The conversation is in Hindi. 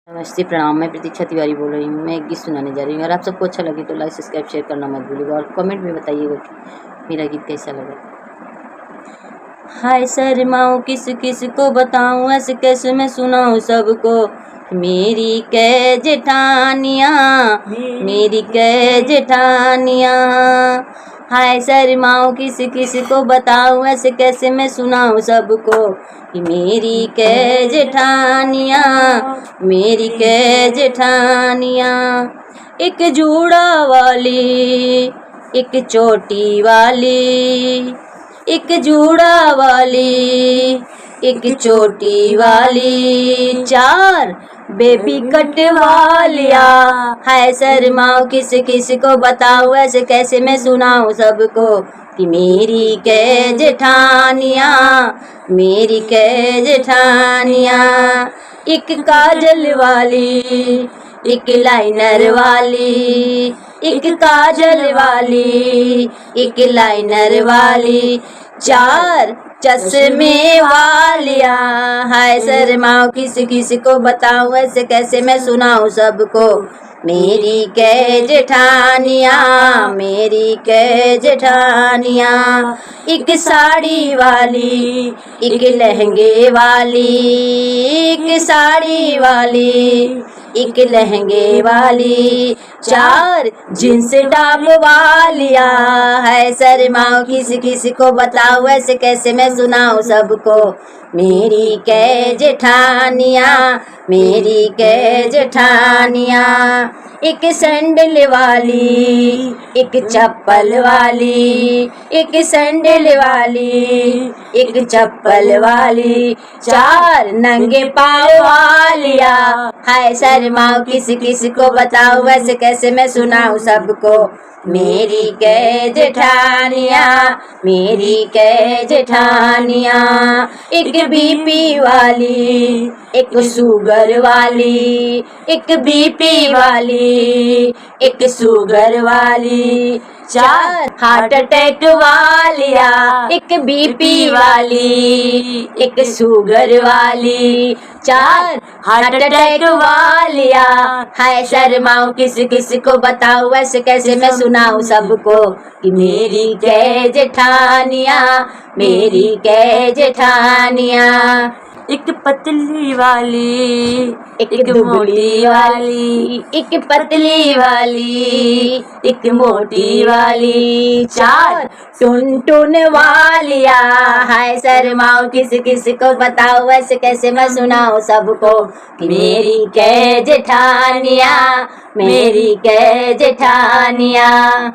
नमस्ते, प्रणाम। मैं प्रतीक्षा तिवारी बोल रही हूँ। मैं एक गीत सुनाने जा रही हूँ। अगर आप सबको अच्छा लगे तो लाइक सब्सक्राइब शेयर करना मत भूलिएगा और कमेंट में बताइएगा कि मेरा गीत कैसा लगा। हाय शर्माऊँ किस किस को बताऊँ, ऐसे कैसे मैं सुनाऊँ सबको। मेरी कै जेठानियाँ, मेरी कै जेठानियाँ। हाय शर्माऊँ किस किस को बताऊँ, ऐसे कैसे मैं सुनाऊँ सबको। कि मेरी कै जेठानियाँ, मेरी कै जेठानियाँ। एक जूड़ा वाली, एक चोटी वाली, एक जूड़ा वाली, एक चोटी वाली, चार बेबी कट वालिया। हाय शर्माऊँ किस किस को बताऊँ, ऐसे कैसे मैं सुनाऊँ सबको। कि मेरी कै जेठानियाँ, मेरी कै जेठानियाँ। एक काजल वाली, एक लाइनर वाली, एक काजल वाली, एक लाइनर वाली, चार चश्मे वालिया। हाय शर्माऊँ किस किस को बताऊँ, ऐसे कैसे मैं सुनाऊँ सबको। मेरी कै जेठानियाँ, मेरी कै जेठानियाँ। एक साड़ी वाली, एक लहंगे वाली, एक साड़ी वाली, एक लहंगे वाली, चार जींस टॉप वालिया। है शर्माऊँ किस किस को बताऊँ, ऐसे कैसे मैं सुनाऊँ सबको। मेरी कै जेठानियाँ, मेरी कै जेठानियाँ। एक सैंडल वाली, एक चप्पल वाली, एक सैंडल वाली, एक चप्पल वाली, चार नंगे पाँव वालिया। हाय शर्माऊँ किस किस को बताऊँ, ऐसे कैसे मैं सुनाऊँ सबको। मेरी कै जेठानियाँ, मेरी कै जेठानियाँ। एक बीपी वाली, एक शुगर वाली, एक बीपी वाली, एक शुगर वाली, चार हार्ट अटैक वालिया। एक बीपी वाली, एक शुगर वाली, चार हार्ट अटैक वालिया। हाय शर्माऊँ किस किस को बताऊँ, ऐसे कैसे मैं सुनाऊँ सबको। कि मेरी कै जेठानियाँ, मेरी कै जेठानियाँ। एक पतली वाली, एक दुबली वाली, एक पतली वाली, एक मोटी वाली, चार टुन वालिया। हाय शर्माऊँ किस किस को बताऊँ, ऐसे कैसे मैं सुनाऊँ सबको। कि मेरी कै जेठानियाँ, मेरी कै जेठानियाँ।